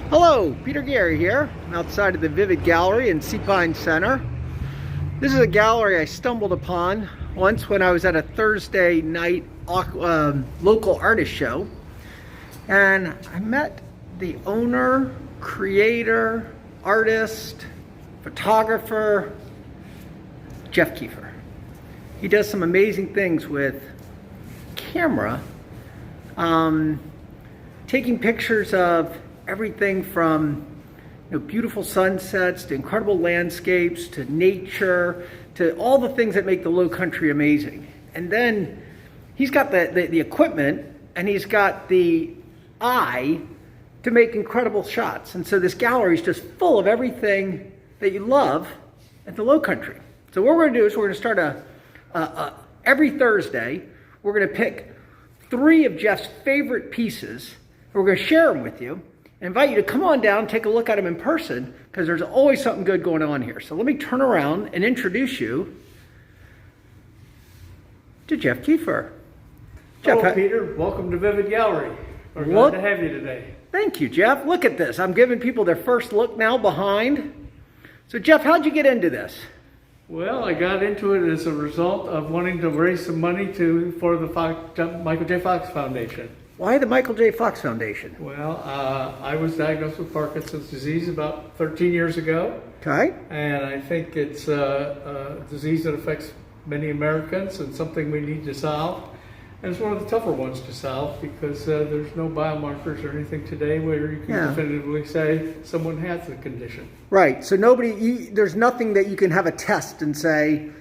Hello, Peter Gary here. I'm outside of the Vivid Gallery in Sea Pine Center. This is a gallery I stumbled upon once when I was at a Thursday night local artist show. And I met the owner, creator, artist, photographer, Jeff Keefer. He does some amazing things with camera, taking pictures of everything from beautiful sunsets to incredible landscapes to nature to all the things that make the low country amazing. And then he's got the equipment and he's got the eye to make incredible shots. And so this gallery is just full of everything that you love at the low country. So what we're going to do is we're going to start every Thursday, we're going to pick 3 of Jeff's favorite pieces. We're going to share them with you. I invite you to come on down and take a look at them in person because there's always something good going on here. So let me turn around and introduce you to Jeff Keefer. Hello, Peter. Welcome to Vivid Gallery. We're glad to have you today. Thank you, Jeff. Look at this. I'm giving people their first look now behind. So, Jeff, how'd you get into this? Well, I got into it as a result of wanting to raise some money for the Michael J. Fox Foundation. Why the Michael J. Fox Foundation? Well, I was diagnosed with Parkinson's disease about 13 years ago. Okay. And I think it's a disease that affects many Americans and something we need to solve. And it's one of the tougher ones to solve because there's no biomarkers or anything today where you can definitively say someone has the condition. Right. So there's nothing that you can have a test and say,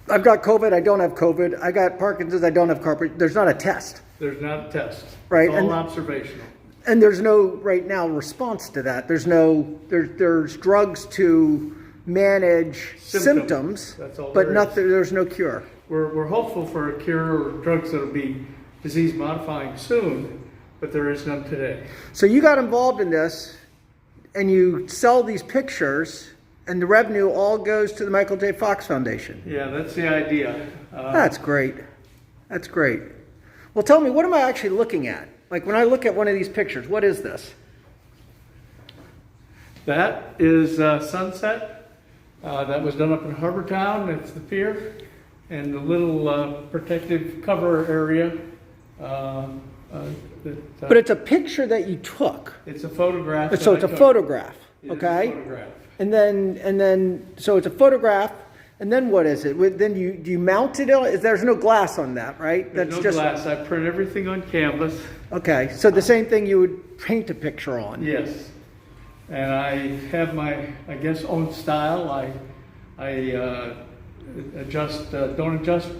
I've got COVID, I don't have COVID. I got Parkinson's, I don't have Parkinson's. There's not a test. There's not a test. Right. It's all observational. And there's no, right now, response to that. There's drugs to manage symptoms That's all but there's no cure. We're hopeful for a cure or drugs that will be disease modifying soon, but there is none today. So you got involved in this and you sell these pictures and the revenue all goes to the Michael J. Fox Foundation. Yeah, that's the idea. That's great. That's great. Well, tell me, what am I actually looking at? Like when I look at one of these pictures, what is this? That is sunset. That was done up in Harbor Town. It's the pier. And the little protective cover area. But it's a picture that you took. It's a photograph. So it's a photograph, okay? It's a photograph. And then, so it's a photograph. And then what is it? Then do you mount it on? There's no glass on that, right? There's no glass. I print everything on canvas. Okay, so the same thing you would paint a picture on. Yes. And I have my, I guess, own style. I don't adjust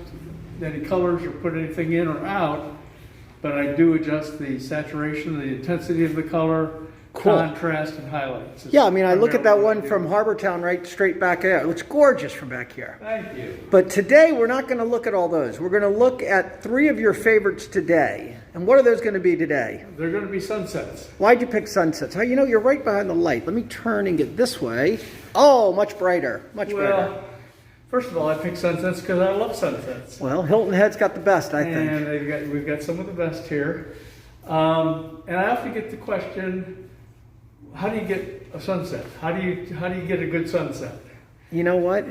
any colors or put anything in or out, but I do adjust the saturation, the intensity of the color, contrast, and highlights. Yeah, I mean, I look at that one from Harbor Town right straight back there. It looks gorgeous from back here. Thank you. But today, we're not going to look at all those. We're going to look at 3 of your favorites today. And what are those going to be today? They're going to be sunsets. Why'd you pick sunsets? Oh, you're right behind the light. Let me turn and get this way. Oh, much brighter, much brighter. First of all, I picked sunsets because I love sunsets. Well, Hilton Head's got the best, I think. And we've got some of the best here. And I often get the question, how do you get a sunset? How do you get a good sunset? You know what?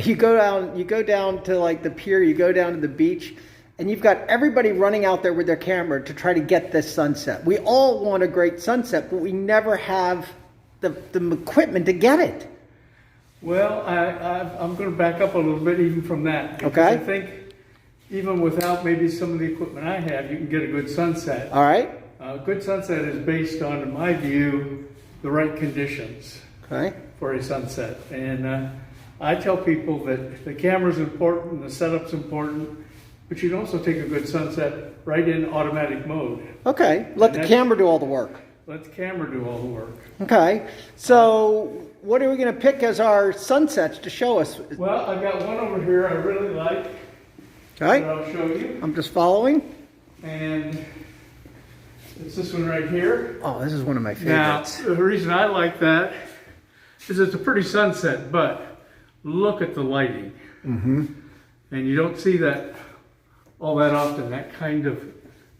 You go down to like the pier, you go down to the beach, and you've got everybody running out there with their camera to try to get this sunset. We all want a great sunset, but we never have the equipment to get it. Well, I'm going to back up a little bit even from that. Okay. I think even without maybe some of the equipment I have, you can get a good sunset. All right. A good sunset is based on, in my view, the right conditions for a sunset. And I tell people that the camera's important, the setup's important, but you can also take a good sunset right in automatic mode. Okay. Let the camera do all the work. Let the camera do all the work. Okay. So what are we going to pick as our sunsets to show us? Well, I've got one over here I really like. Okay. That I'll show you. I'm just following. And it's this one right here. Oh, this is one of my favorites. Now, the reason I like that is it's a pretty sunset, but look at the lighting. Mm-hmm. And you don't see that all that often, that kind of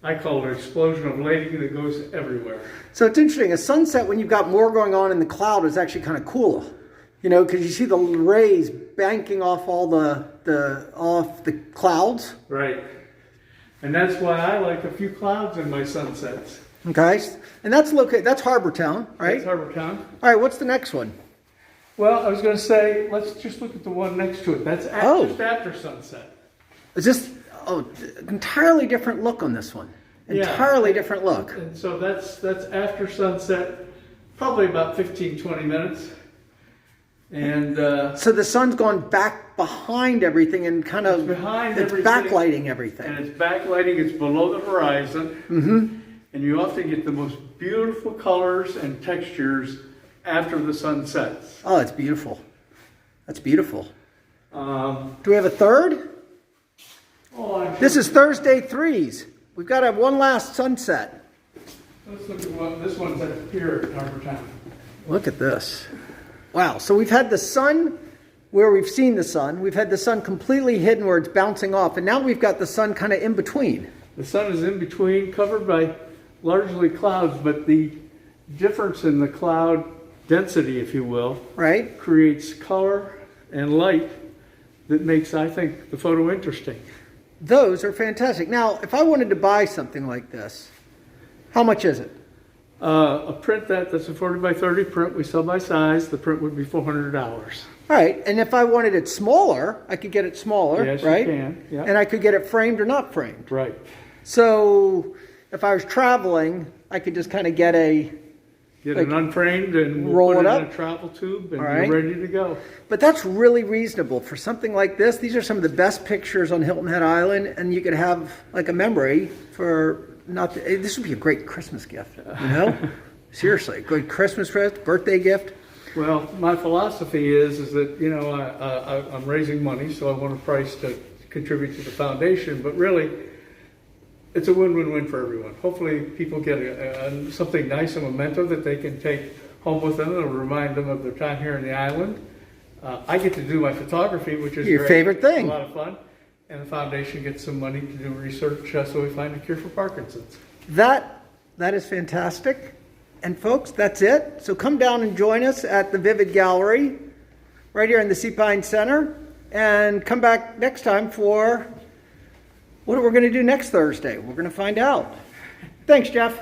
I call it an explosion of lighting that goes everywhere. So it's interesting. A sunset, when you've got more going on in the cloud, is actually kind of cool. You know, because you see the rays banking off all off the clouds. Right. And that's why I like a few clouds in my sunsets. Okay. And that's located, that's Harbor Town, right? That's Harbor Town. All right, what's the next one? Well, I was going to say, let's just look at the one next to it. That's just after sunset. Is this, entirely different look on this one. Entirely different look. And so that's after sunset, probably about 15, 20 minutes. And so the sun's gone back behind everything and kind of it's backlighting everything. And it's backlighting, it's below the horizon. Mm-hmm. And you often get the most beautiful colors and textures after the sun sets. Oh, it's beautiful. That's beautiful. Do we have a third? This is Thursday threes. We've got to have one last sunset. Let's look at what this one's at the pier at Harbor Town. Look at this. Wow, so we've had the sun where we've seen the sun. We've had the sun completely hidden where it's bouncing off. And now we've got the sun kind of in between. The sun is in between, covered by largely clouds, but the difference in the cloud density, if you will, right, creates color and light that makes, I think, the photo interesting. Those are fantastic. Now, if I wanted to buy something like this, how much is it? A print that's a 40 by 30 print, we sell by size. The print would be $400. All right, and if I wanted it smaller, I could get it smaller, yes, right? You can. Yeah. And I could get it framed or not framed. Right. So if I was traveling, I could just kind of get an unframed and roll put it it up in a travel tube and right, you're ready to go. But that's really reasonable for something like this. These are some of the best pictures on Hilton Head Island, and you could have like a memory for this would be a great Christmas gift, you know? Seriously, good Christmas gift, birthday gift. Well, my philosophy is that, you know, I'm raising money, so I want a price to contribute to the foundation, but really, it's a win-win-win for everyone. Hopefully people get something nice, a memento that they can take home with them and remind them of their time here in the island. I get to do my photography, which is your favorite thing. A lot of fun. And the foundation gets some money to do research so we find a cure for Parkinson's. That is fantastic. And folks, that's it. So come down and join us at the Vivid Gallery right here in the Sea Pine Center. And come back next time for what we're going to do next Thursday. We're going to find out. Thanks, Jeff.